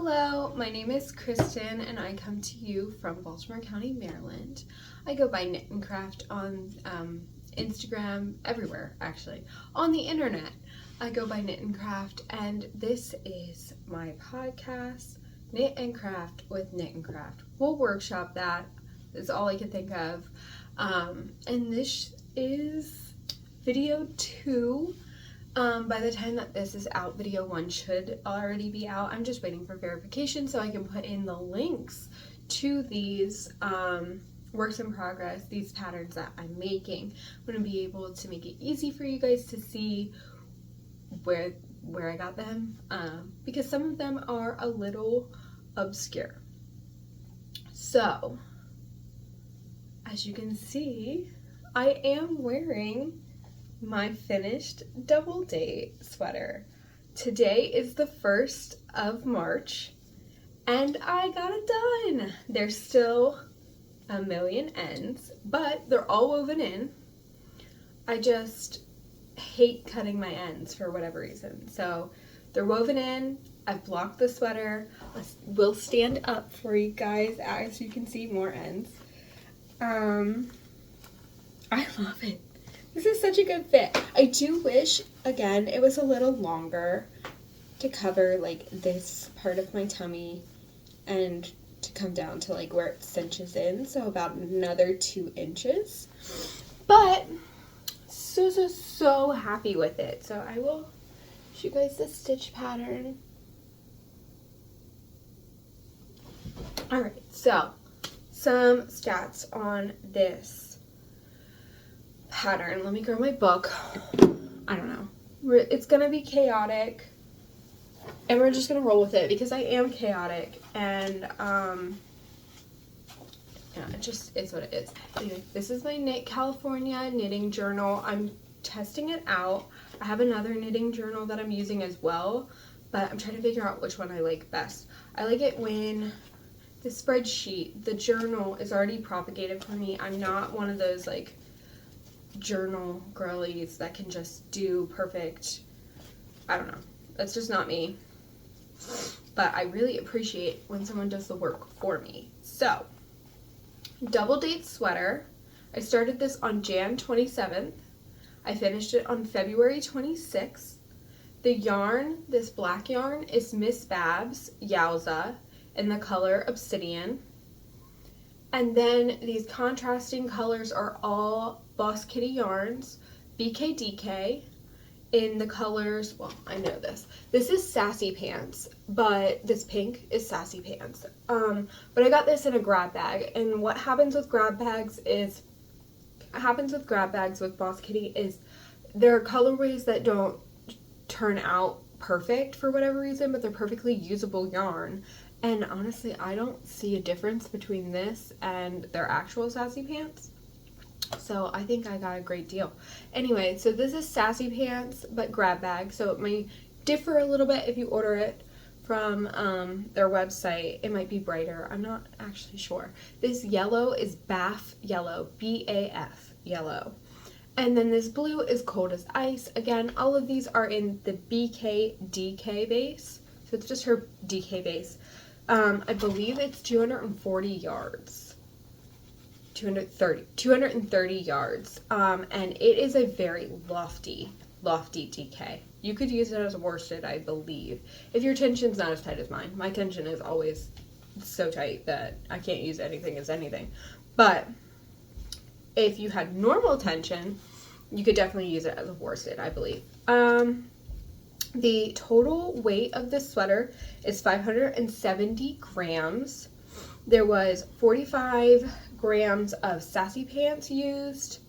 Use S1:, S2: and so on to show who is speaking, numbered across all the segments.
S1: Hello, my name is Kristen and I come to you from Baltimore County, Maryland. I go by Knit and Craft on Instagram, everywhere actually. On the internet, I go by Knit and Craft, and this is my podcast, Knit and Craft with Knit and Craft. We'll workshop that, is all I can think of. And this is video 2. By the time that this is out, video 1 should already be out. I'm just waiting for verification so I can put in the links to these works in progress, these patterns that I'm making. I'm going to be able to make it easy for you guys to see where I got them, because some of them are a little obscure. So, as you can see, I am wearing my finished double date sweater. Today is the 1st of March and I got it done. There's still a million ends, but they're all woven in. I just hate cutting my ends for whatever reason. So they're woven in. I've blocked the sweater. We'll stand up for you guys as you can see more ends. I love it. This is such a good fit. I do wish, again, it was a little longer to cover like this part of my tummy and to come down to like where it cinches in, so about another 2 inches. But so happy with it. So I will show you guys the stitch pattern. Alright, so some stats on this pattern. Let me grab my book. I don't know. It's gonna be chaotic and we're just gonna roll with it because I am chaotic, and yeah, it just is what it is. Anyway, this is my Knit California knitting journal. I'm testing it out. I have another knitting journal that I'm using as well, but I'm trying to figure out which one I like best. I like it when the spreadsheet, the journal is already propagated for me. I'm not one of those like journal girlies that can just do perfect. I don't know, that's just not me, but I really appreciate when someone does the work for me. So, double date sweater, I started this on Jan 27th. I finished it on February 26th. The yarn, this black yarn, is Miss Babs Yowza in the color Obsidian, and then these contrasting colors are all Boss Kitty yarns, BKDK, in the colors, well, I know this. This is Sassy Pants, but this pink is Sassy Pants. But I got this in a grab bag, and what happens with grab bags with Boss Kitty is there are colorways that don't turn out perfect for whatever reason, but they're perfectly usable yarn. And honestly, I don't see a difference between this and their actual Sassy Pants. So I think I got a great deal. Anyway, so this is Sassy Pants, but grab bag. So it might differ a little bit if you order it from their website. It might be brighter. I'm not actually sure. This yellow is BAF yellow, B-A-F yellow. And then this blue is Cold as Ice. Again, all of these are in the BK base. So it's just her DK base. I believe it's 240 yards. 230 yards, and it is a very lofty DK. You could use it as a worsted, I believe, if your tension's not as tight as mine. My tension is always so tight that I can't use anything as anything, but if you had normal tension, you could definitely use it as a worsted, I believe. The total weight of this sweater is 570 grams. There was 45 grams of Sassy Pants used,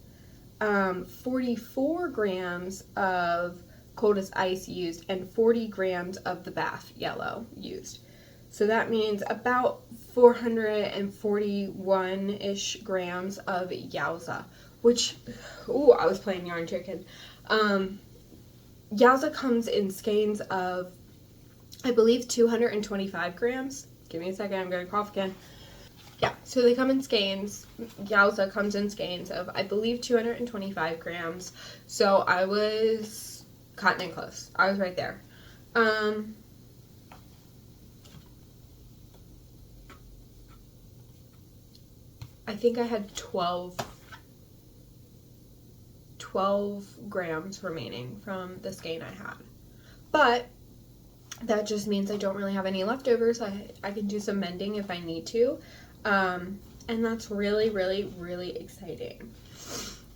S1: 44 grams of Cold as Ice used, and 40 grams of the BAF yellow used. So that means about 441-ish grams of Yowza, which, ooh, I was playing yarn chicken. Yowza comes in skeins of, I believe, 225 grams. Give me a second, I'm gonna cough again. Yeah, so they come in skeins. Yowza comes in skeins of, I believe, 225 grams. So I was cutting it close. I was right there. I think I had 12 grams remaining from the skein I had. But that just means I don't really have any leftovers. I can do some mending if I need to. And that's really, really, really exciting.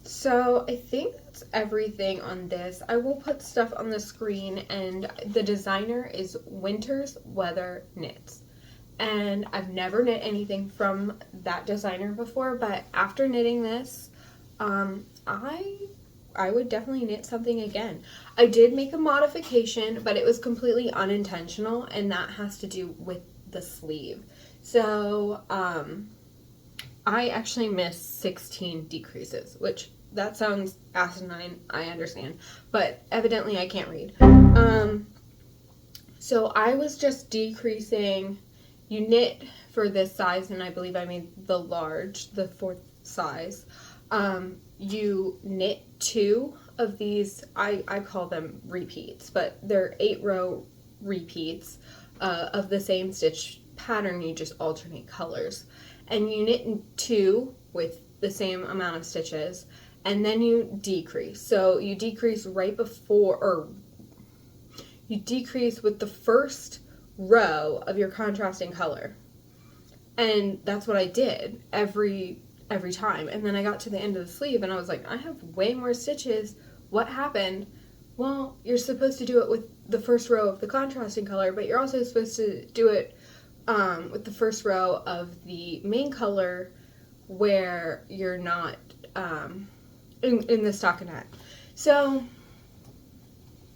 S1: So I think that's everything on this. I will put stuff on the screen, and the designer is Winter's Weather Knits. And I've never knit anything from that designer before, but after knitting this, I would definitely knit something again. I did make a modification, but it was completely unintentional, and that has to do with the sleeve. So, I actually missed 16 decreases, which that sounds asinine, I understand, but evidently I can't read. So I was just decreasing. You knit for this size, and I believe I made the large, the 4th size. You knit 2 of these, I call them repeats, but they're 8-row repeats of the same stitch pattern. You just alternate colors. And you knit in 2 with the same amount of stitches, and then you decrease. So you decrease right before, or you decrease with the first row of your contrasting color. And that's what I did every time. And then I got to the end of the sleeve and I was like, I have way more stitches. What happened? Well, you're supposed to do it with the first row of the contrasting color, but you're also supposed to do it with the first row of the main color where you're not in the stockinette. So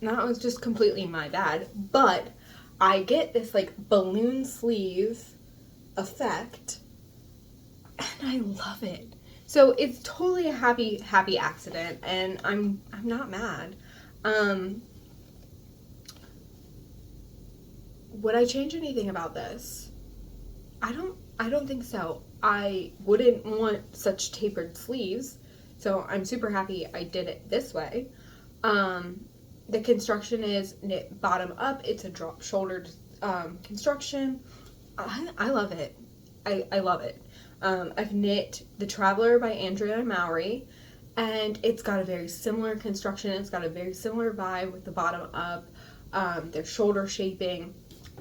S1: that was just completely my bad, but I get this like balloon sleeve effect and I love it. So it's totally a happy accident, and I'm not mad. Would I change anything about this? I don't think so. I wouldn't want such tapered sleeves, so I'm super happy I did it this way. The construction is knit bottom up. It's a drop shouldered construction. I love it. I love it. I've knit The Traveler by Andrea Mowry, and it's got a very similar construction. It's got a very similar vibe with the bottom up, their shoulder shaping.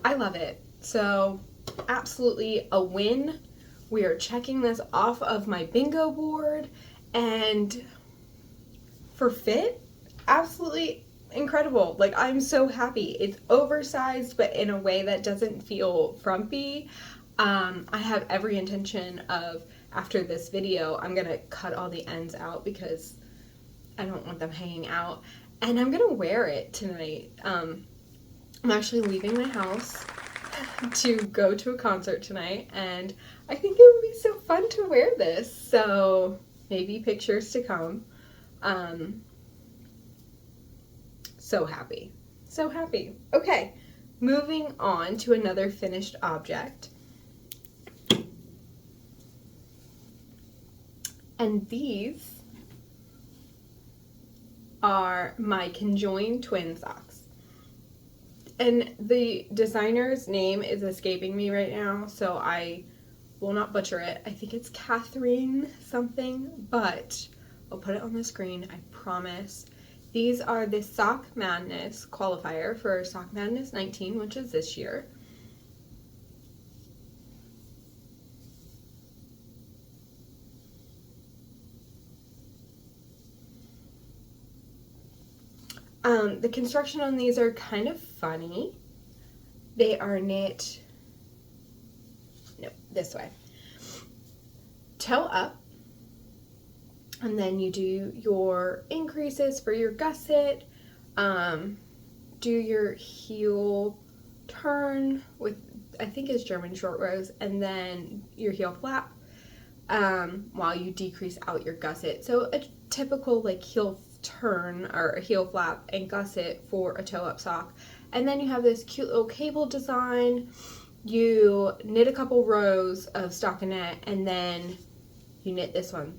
S1: I love it. So absolutely a win. We are checking this off of my bingo board, and for fit, absolutely incredible. Like, I'm so happy. It's oversized, but in a way that doesn't feel frumpy. I have every intention of, after this video, I'm gonna cut all the ends out because I don't want them hanging out, and I'm gonna wear it tonight. I'm actually leaving the house to go to a concert tonight, and I think it would be so fun to wear this, so maybe pictures to come. So happy. So happy. Okay, moving on to another finished object. And these are my Conjoined twin socks. And the designer's name is escaping me right now, so I will not butcher it. I think it's Katherine something, but I'll put it on the screen, I promise. These are the Sock Madness qualifier for Sock Madness 19, which is this year. The construction on these are kind of funny. They are knit, no, this way. Toe up, and then you do your increases for your gusset, do your heel turn with, I think it's German short rows, and then your heel flap, while you decrease out your gusset. So a typical like heel turn or a heel flap and gusset for a toe up sock. And then you have this cute little cable design. You knit a couple rows of stockinette, and then you knit this one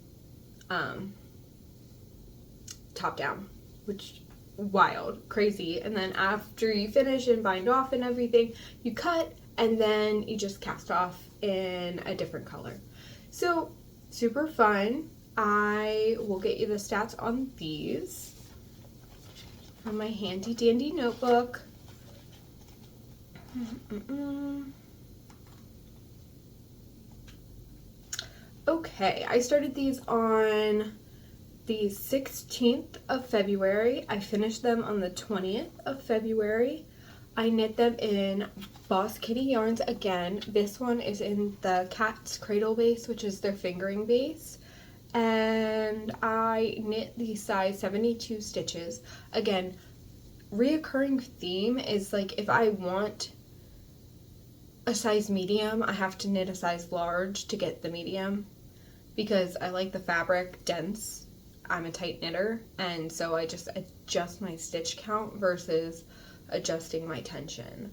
S1: top down, which wild, crazy. And then after you finish and bind off and everything, you cut, and then you just cast off in a different color. So super fun. I will get you the stats on these from my handy dandy notebook. Okay, I started these on the 16th of February. I finished them on the 20th of February. I knit them in Boss Kitty yarns again. This one is in the Cat's Cradle base, which is their fingering base. And I knit the size 72 stitches. Again, reoccurring theme is like if I want a size medium, I have to knit a size large to get the medium because I like the fabric dense. I'm a tight knitter, and so I just adjust my stitch count versus adjusting my tension.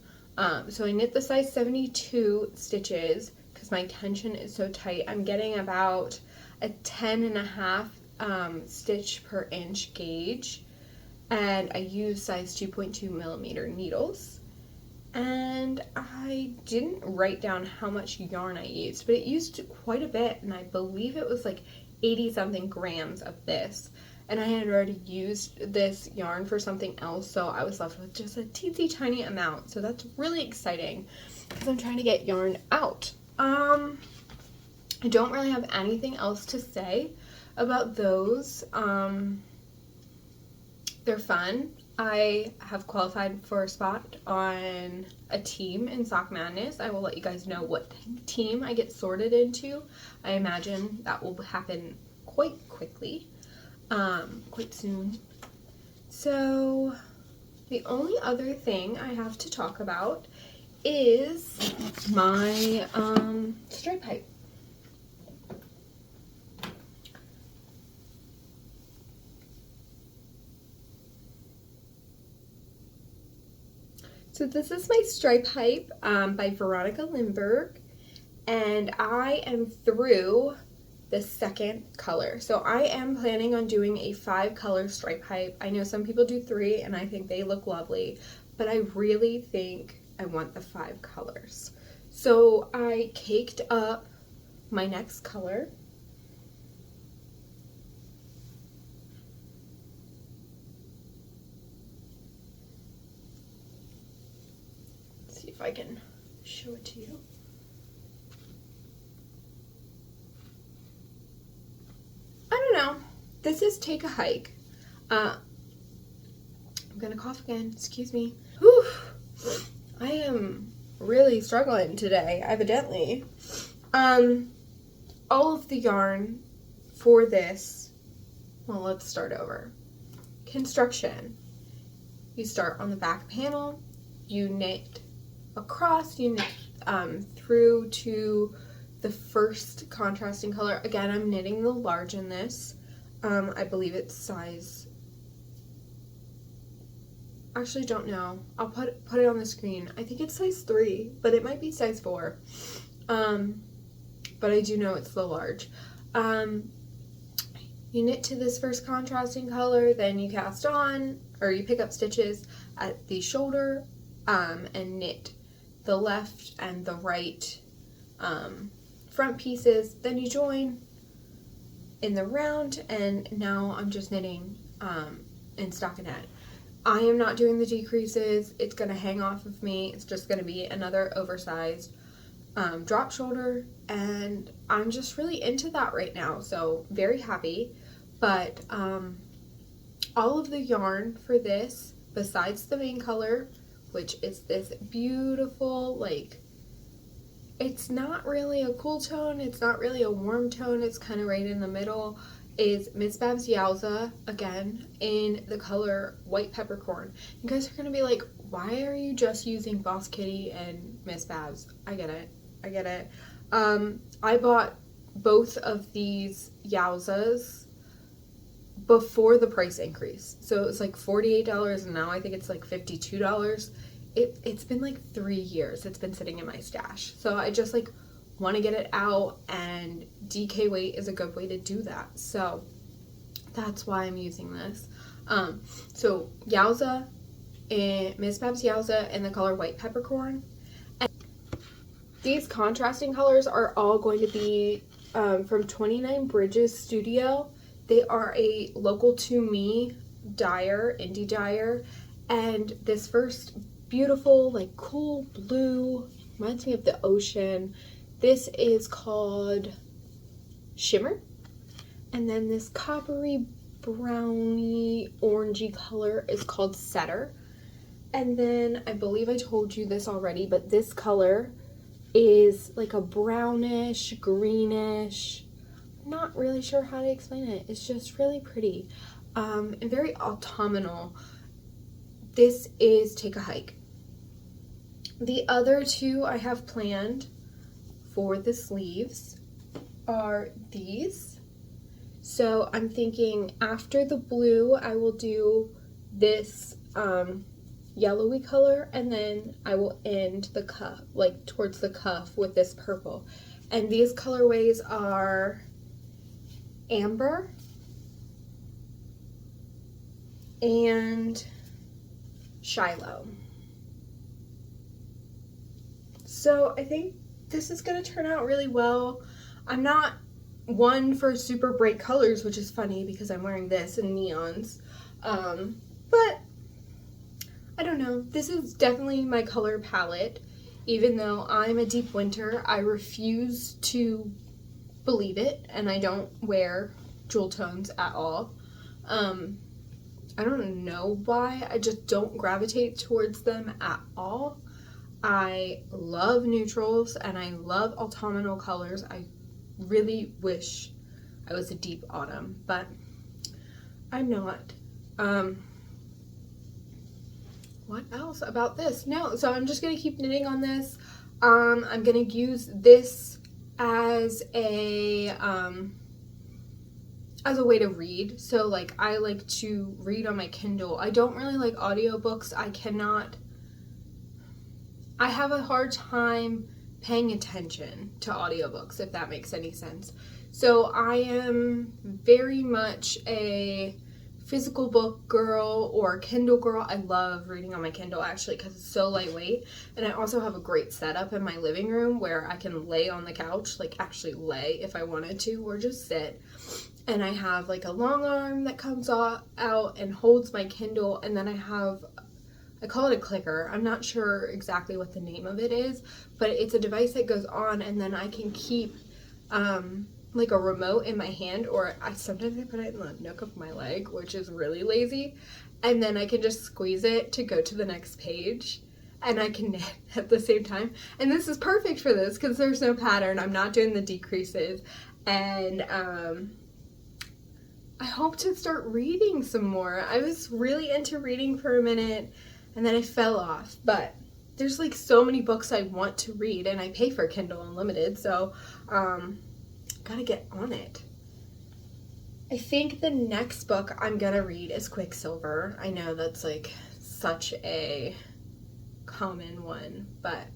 S1: So I knit the size 72 stitches because my tension is so tight. I'm getting about a 10.5 stitch per inch gauge, and I use size 2.2 millimeter needles. And I didn't write down how much yarn I used, but it used quite a bit, and I believe it was like 80 something grams of this. And I had already used this yarn for something else, so I was left with just a teensy tiny amount. So that's really exciting because I'm trying to get yarn out. I don't really have anything else to say about those. They're fun. I have qualified for a spot on a team in Sock Madness. I will let you guys know what team I get sorted into. I imagine that will happen quite quickly, quite soon. So the only other thing I have to talk about is my stripe pipe. So this is my stripe pipe by Veronika Lindberg, and I am through the second color. So I am planning on doing a 5-color stripe pipe. I know some people do 3, and I think they look lovely, but I really think I want the 5 colors. So I caked up my next color. See if I can show it to you. I don't know. This is Take a Hike. I'm gonna cough again. Excuse me. Whew. I am really struggling today, evidently. All of the yarn for this, well, let's start over. Construction. You start on the back panel, you knit across, you knit through to the first contrasting color. Again, I'm knitting the large in this. I believe it's size, actually don't know. I'll put it on the screen. I think it's size 3, but it might be size 4. But I do know it's the large. You knit to this first contrasting color, then you cast on, or you pick up stitches at the shoulder, and knit the left and the right front pieces. Then you join in the round, and now I'm just knitting in stockinette. I am not doing the decreases. It's going to hang off of me. It's just going to be another oversized drop shoulder, and I'm just really into that right now, so very happy. But all of the yarn for this, besides the main color, which is this beautiful, like, it's not really a cool tone, it's not really a warm tone, it's kind of right in the middle, is Miss Babs Yowza, again, in the color White Peppercorn. You guys are going to be like, why are you just using Boss Kitty and Miss Babs? I get it. I bought both of these Yowzas before the price increase. So it was like $48, and now I think it's like $52. It's been like 3 years it's been sitting in my stash. So I just like want to get it out, and DK weight is a good way to do that. So that's why I'm using this. So Yowza, Miss Babs Yowza in the color White Peppercorn. And these contrasting colors are all going to be from 29 Bridges Studio. They are a local to me dyer, indie dyer, and this first beautiful, like, cool blue reminds me of the ocean. This is called Shimmer, and then this coppery browny orangey color is called Setter. And then I believe I told you this already, but this color is like a brownish, greenish, not really sure how to explain it. It's just really pretty and very autumnal. This is Take a Hike. The other two I have planned for the sleeves are these. So I'm thinking after the blue, I will do this yellowy color, and then I will end the cuff, like towards the cuff, with this purple. And these colorways are Amber and Shiloh. So I think this is going to turn out really well. I'm not one for super bright colors, which is funny because I'm wearing this in neons. But I don't know. This is definitely my color palette. Even though I'm a deep winter, I refuse to believe it, and I don't wear jewel tones at all. I don't know why. I just don't gravitate towards them at all. I love neutrals and I love autumnal colors. I really wish I was a deep autumn, but I'm not. What else about this? No, so I'm just gonna keep knitting on this. I'm gonna use this as a way to read. So like, I like to read on my Kindle. I don't really like audiobooks. I have a hard time paying attention to audiobooks, if that makes any sense. So I am very much a physical book girl or Kindle girl. I love reading on my Kindle, actually, because it's so lightweight. And I also have a great setup in my living room where I can lay on the couch, like actually lay if I wanted to, or just sit. And I have like a long arm that comes out and holds my Kindle, and then I call it a clicker. I'm not sure exactly what the name of it is, but it's a device that goes on, and then I can keep like a remote in my hand, or sometimes I put it in the nook of my leg, which is really lazy, and then I can just squeeze it to go to the next page, and I can knit at the same time. And this is perfect for this because there's no pattern. I'm not doing the decreases, and I hope to start reading some more. I was really into reading for a minute, and then I fell off, but there's like so many books I want to read, and I pay for Kindle Unlimited, so gotta get on it. I think the next book I'm gonna read is Quicksilver. I know that's like such a common one, but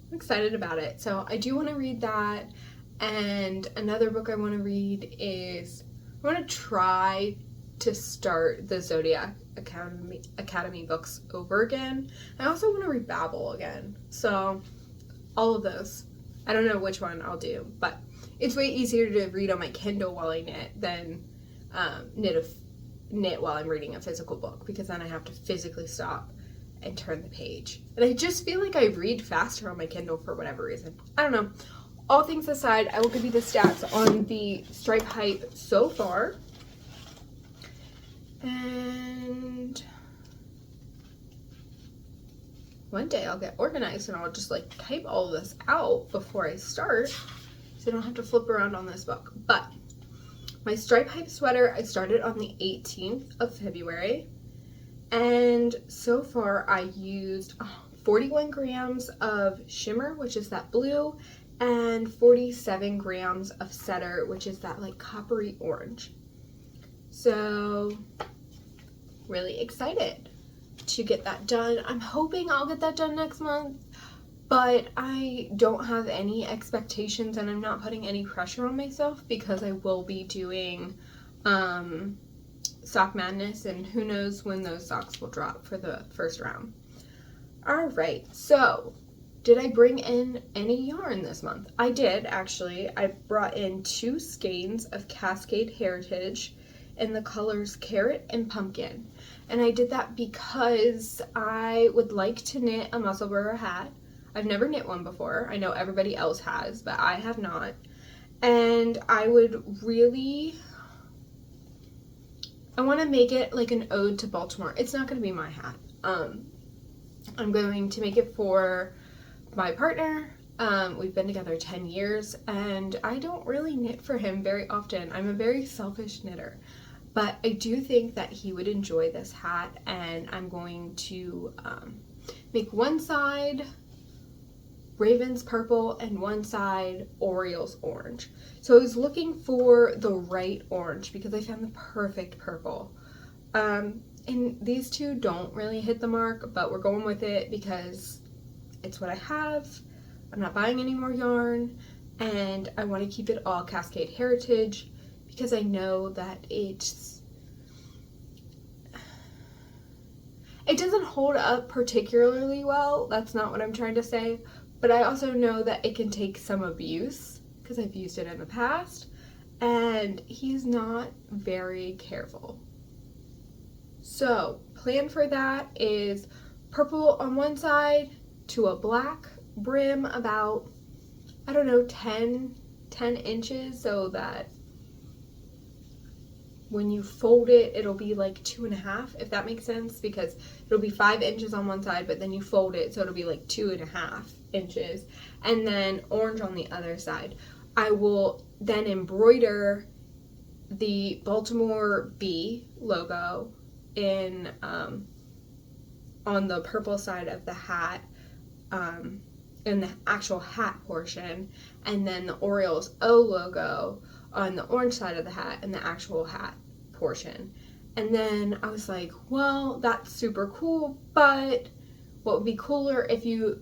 S1: I'm excited about it. So I do want to read that. And another book I want to read is, I want to try to start the Zodiac Academy books over again. I also want to read Babel again. So all of those. I don't know which one I'll do, but it's way easier to read on my Kindle while I knit than knit while I'm reading a physical book, because then I have to physically stop and turn the page. And I just feel like I read faster on my Kindle for whatever reason. I don't know. All things aside, I will give you the stats on the stripe height so far. And one day I'll get organized and I'll just like type all of this out before I start, so I don't have to flip around on this book. But my stripe height sweater, I started on the 18th of February. And so far I used 41 grams of shimmer, which is that blue, and 47 grams of setter, which is that like coppery orange. So really excited to get that done. I'm hoping I'll get that done next month, but I don't have any expectations, and I'm not putting any pressure on myself because I will be doing Sock Madness, and who knows when those socks will drop for the first round. All right, so did I bring in any yarn this month? I did, actually. I brought in 2 skeins of Cascade Heritage in the colors Carrot and Pumpkin. And I did that because I would like to knit a muscle burger hat. I've never knit one before. I know everybody else has, but I have not. And I want to make it like an ode to Baltimore. It's not going to be my hat. I'm going to make it for my partner. We've been together 10 years, and I don't really knit for him very often. I'm a very selfish knitter, but I do think that he would enjoy this hat, and I'm going to make one side Raven's purple and one side Orioles orange. So I was looking for the right orange because I found the perfect purple. And these two don't really hit the mark, but we're going with it because it's what I have. I'm not buying any more yarn, and I want to keep it all Cascade Heritage because I know that it doesn't hold up particularly well. That's not what I'm trying to say, but I also know that it can take some abuse because I've used it in the past, and he's not very careful. So, plan for that is purple on one side to a black brim about, I don't know, 10 inches, so that when you fold it, it'll be like 2.5, if that makes sense, because it'll be 5 inches on one side, but then you fold it, so it'll be like 2.5 inches, and then orange on the other side. I will then embroider the Baltimore Bee logo in on the purple side of the hat, in the actual hat portion, and then the Orioles O logo on the orange side of the hat in the actual hat portion. And then I was like, well, that's super cool, but what would be cooler if you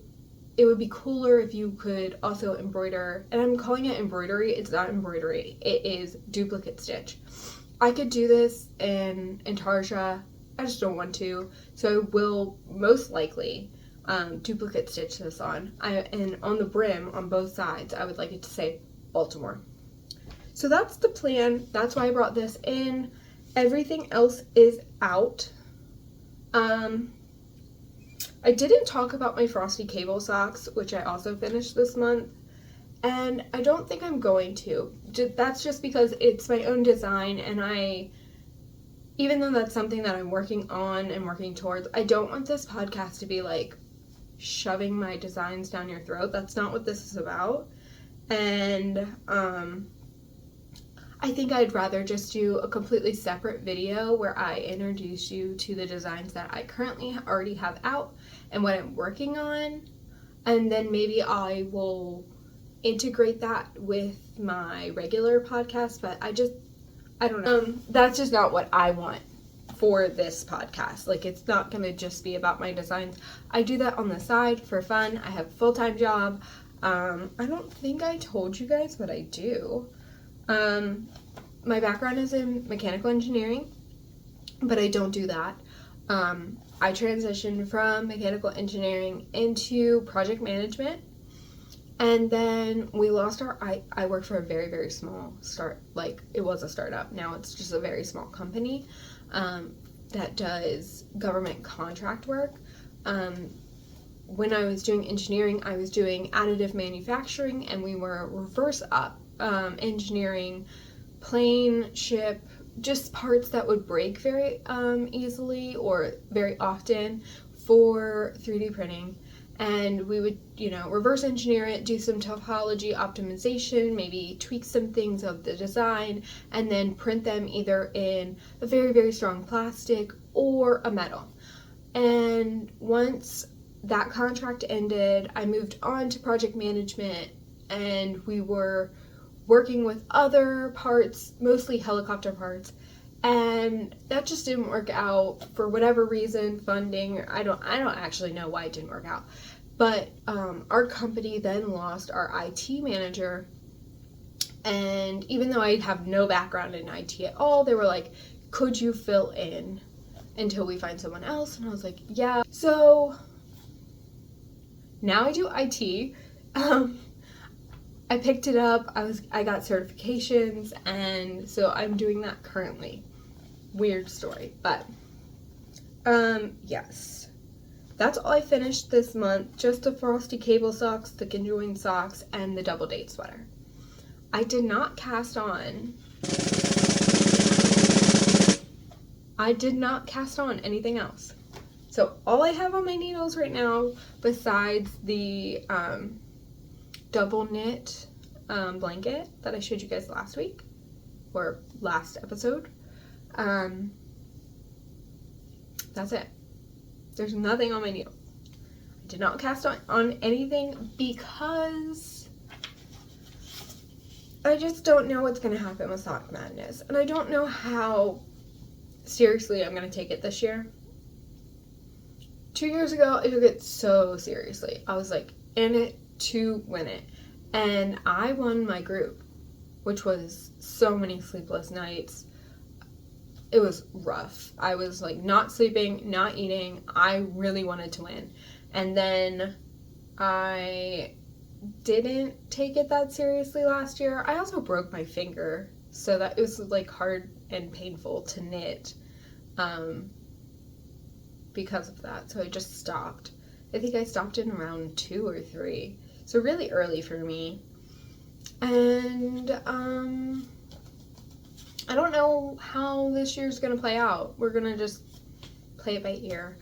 S1: could also embroider, and I'm calling it embroidery, it's not embroidery, it is duplicate stitch. I could do this in Intarsia, I just don't want to, so I will most likely duplicate stitch this on. And on the brim, on both sides, I would like it to say Baltimore. So that's the plan, that's why I brought this in. Everything else is out. I didn't talk about my frosty cable socks, which I also finished this month, and I don't think I'm going to. That's just because it's my own design, and even though that's something that I'm working on and working towards, I don't want this podcast to be like shoving my designs down your throat. That's not what this is about. And I think I'd rather just do a completely separate video where I introduce you to the designs that I currently already have out and what I'm working on, and then maybe I will integrate that with my regular podcast, but I don't know. That's just not what I want for this podcast. Like, it's not gonna just be about my designs. I do that on the side for fun. I have a full-time job. I don't think I told you guys what I do. My background is in mechanical engineering, but I don't do that. I transitioned from mechanical engineering into project management, and then we lost I work for a very, very small it was a startup. Now it's just a very small company that does government contract work. When I was doing engineering, I was doing additive manufacturing, and we were reverse up engineering plane, ship, just parts that would break very easily or very often for 3D printing. And we would, reverse engineer it, do some topology optimization, maybe tweak some things of the design, and then print them either in a very, very strong plastic or a metal. And once that contract ended, I moved on to project management, and we were working with other parts, mostly helicopter parts, and that just didn't work out for whatever reason, funding. I don't actually know why it didn't work out. But our company then lost our IT manager, and even though I have no background in IT at all, they were like, could you fill in until we find someone else? And I was like, yeah. So Now I do IT. I picked it up. I got certifications, and so I'm doing that currently. Weird story, but yes. That's all I finished this month. Just the frosty cable socks, the Conjoined socks, and the double date sweater. I did not cast on anything else. So all I have on my needles right now, besides the double knit blanket that I showed you guys last week, or last episode, that's it. There's nothing on my needle. I did not cast on anything because I just don't know what's going to happen with Sock Madness. And I don't know how seriously I'm going to take it this year. 2 years ago, I took it so seriously. I was like in it to win it. And I won my group, which was so many sleepless nights. It was rough. I was like not sleeping, not eating. I really wanted to win. And then I didn't take it that seriously last year. I also broke my finger, so that it was like hard and painful to knit because of that. So I just stopped. I think I stopped in around 2 or 3. So really early for me. And I don't know how this year's gonna play out. We're gonna just play it by ear.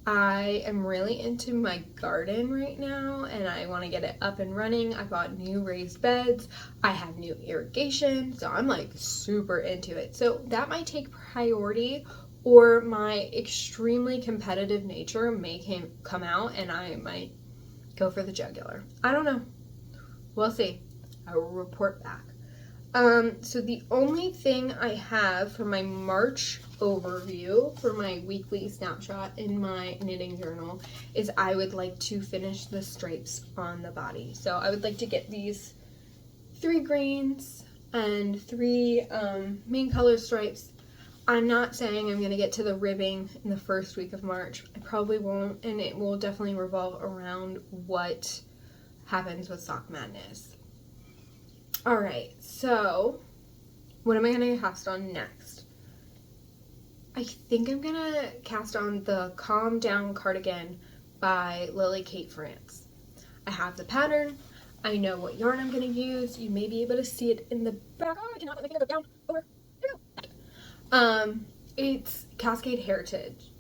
S1: I am really into my garden right now, and I want to get it up and running. I bought new raised beds. I have new irrigation, so I'm like super into it. So that might take priority, or my extremely competitive nature may come out and I might go for the jugular. I don't know. We'll see. I will report back. So the only thing I have for my March overview, for my weekly snapshot in my knitting journal, is I would like to finish the stripes on the body. So I would like to get these 3 greens and 3 main color stripes. I'm not saying I'm going to get to the ribbing in the first week of March. I probably won't, and it will definitely revolve around what happens with Sock Madness. Alright, so what am I going to cast on next? I think I'm going to cast on the Calm Down cardigan by Lily Kate France. I have the pattern. I know what yarn I'm going to use. You may be able to see it in the back. Oh, I cannot let my finger go down. Over. There we go. It's Cascade Heritage.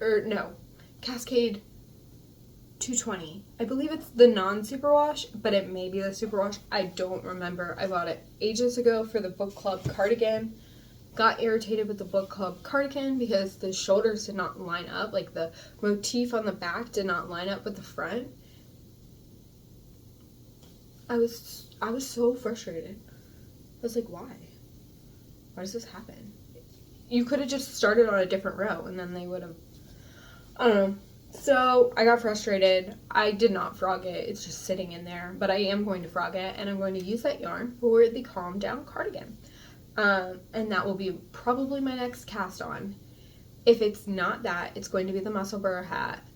S1: Cascade 220. I believe it's the non-superwash, but it may be the superwash. I don't remember. I bought it ages ago for the book club cardigan. Got irritated with the book club cardigan because the shoulders did not line up. Like the motif on the back did not line up with the front. I was so frustrated. I was like, why? Why does this happen? You could have just started on a different row and then they would have, I don't know. So I got frustrated. I did not frog it. It's just sitting in there. But I am going to frog it, and I'm going to use that yarn for the Calm Down cardigan. And that will be probably my next cast on. If it's not that, it's going to be the Muscle Burr hat.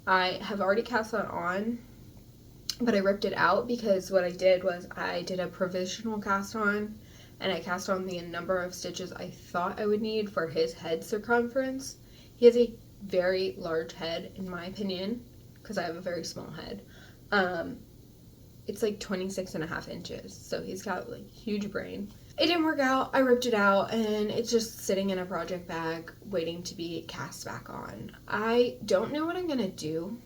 S1: I have already cast that on, but I ripped it out because what I did was I did a provisional cast on, and I cast on the number of stitches I thought I would need for his head circumference. He has a very large head, in my opinion, because I have a very small head. It's like 26.5 inches, so he's got like huge brain. It didn't work out. I ripped it out, and it's just sitting in a project bag waiting to be cast back on. I don't know what I'm gonna do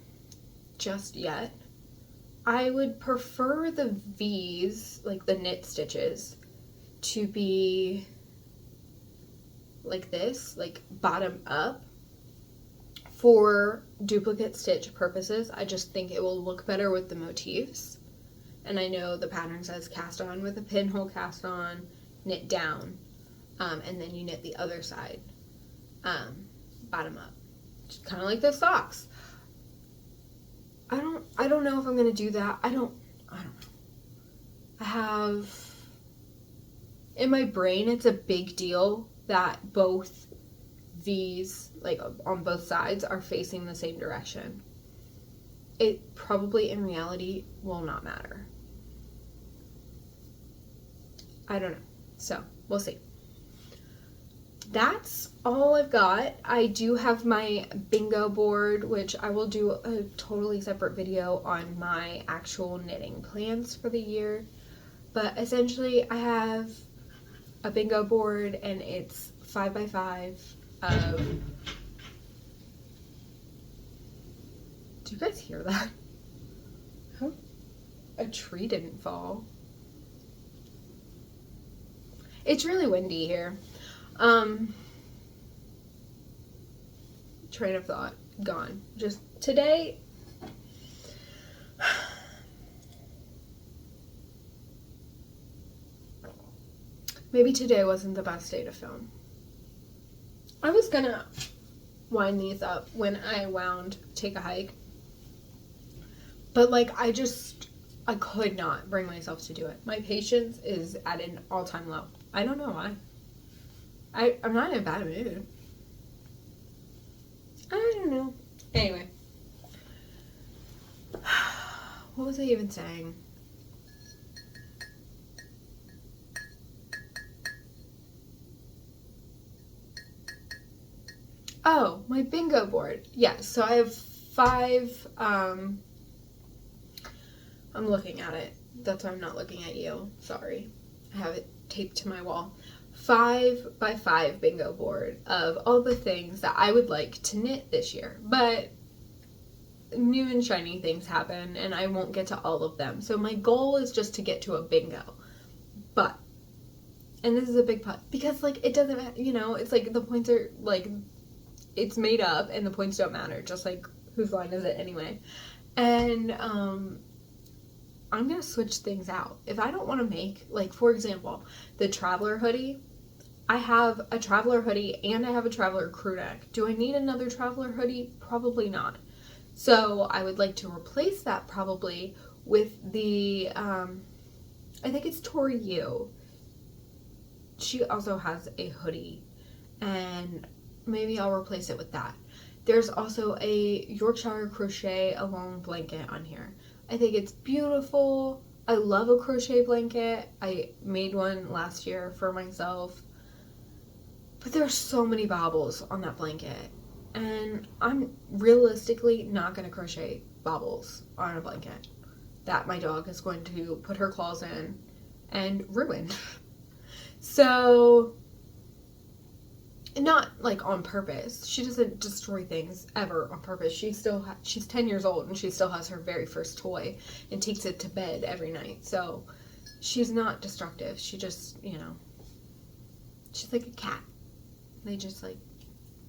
S1: just yet. I would prefer the V's, like the knit stitches, to be like this, like bottom up. For duplicate stitch purposes, I just think it will look better with the motifs. And I know the pattern says cast on with a pinhole cast on, knit down, and then you knit the other side, bottom up. Just kind of like the socks. I don't know if I'm gonna do that. I don't know. I have in my brain it's a big deal that both these, like on both sides, are facing the same direction. it probably in reality will not matter. I don't know. So, we'll see. That's all I've got. I do have my bingo board, which I will do a totally separate video on my actual knitting plans for the year. But essentially, I have a bingo board, and it's 5x5 of... Do you guys hear that? Huh? A tree didn't fall. It's really windy here. Train of thought gone. Just today, maybe today wasn't the best day to film. I was gonna wind these up when I wound Take a Hike, but like I could not bring myself to do it. My patience is at an all-time low. I don't know why. I'm not in a bad mood. I don't know. Anyway. What was I even saying? Oh, my bingo board. Yes, so I have 5, I'm looking at it. That's why I'm not looking at you. Sorry. I have it taped to my wall. 5x5 bingo board of all the things that I would like to knit this year. But new and shiny things happen, and I won't get to all of them. So my goal is just to get to a bingo. But, and this is a big but, because like it doesn't, you know, it's like the points are like, it's made up and the points don't matter. Just like, whose line is it anyway? And I'm going to switch things out. If I don't want to make, like, for example, the traveler hoodie, I have a traveler hoodie and I have a traveler crew neck. Do I need another traveler hoodie? Probably not. So I would like to replace that probably with the, I think it's Tori Yu. She also has a hoodie, and maybe I'll replace it with that. There's also a Yorkshire crochet along blanket on here. I think it's beautiful. I love a crochet blanket. I made one last year for myself. But there's so many baubles on that blanket. And I'm realistically not going to crochet baubles on a blanket that my dog is going to put her claws in and ruin. So, not like on purpose. She doesn't destroy things ever on purpose. She's 10 years old and she still has her very first toy and takes it to bed every night. So she's not destructive. She just, you know, she's like a cat. They just like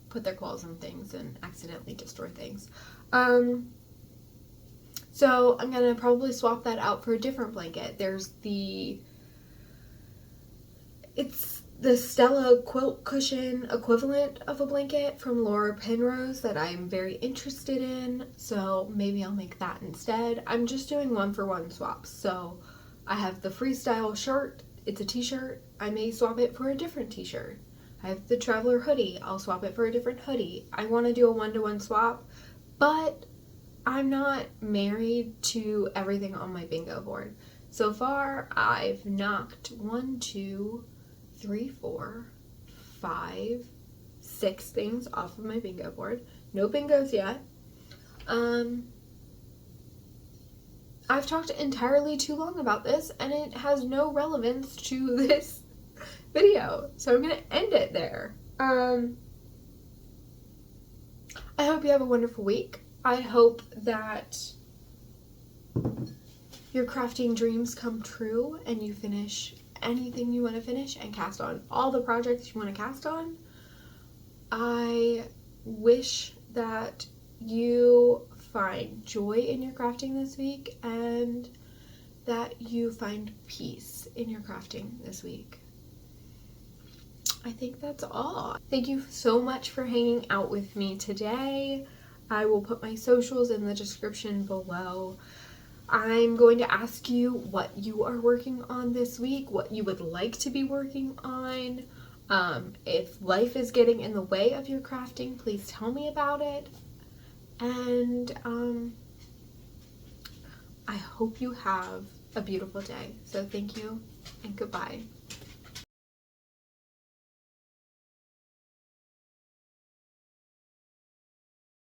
S1: put their claws on things and accidentally destroy things. So I'm gonna probably swap that out for a different blanket. There's it's the Stella quilt cushion equivalent of a blanket from Laura Penrose that I'm very interested in, so maybe I'll make that instead. I'm just doing 1-for-1 swaps. So I have the freestyle shirt, it's a t-shirt, I may swap it for a different t-shirt. I have the traveler hoodie, I'll swap it for a different hoodie. I want to do a 1-to-1 swap, but I'm not married to everything on my bingo board. So far, I've knocked 1, 2, 3, 4, 5, 6 things off of my bingo board. No bingos yet. I've talked entirely too long about this, and it has no relevance to this video, so I'm gonna end it there. I hope you have a wonderful week. I hope that your crafting dreams come true and you finish anything you want to finish and cast on all the projects you want to cast on. I wish that you find joy in your crafting this week and that you find peace in your crafting this week. I think that's all. Thank you so much for hanging out with me today. I will put my socials in the description below. I'm going to ask you what you are working on this week, what you would like to be working on. If life is getting in the way of your crafting, please tell me about it. And I hope you have a beautiful day. So thank you and goodbye.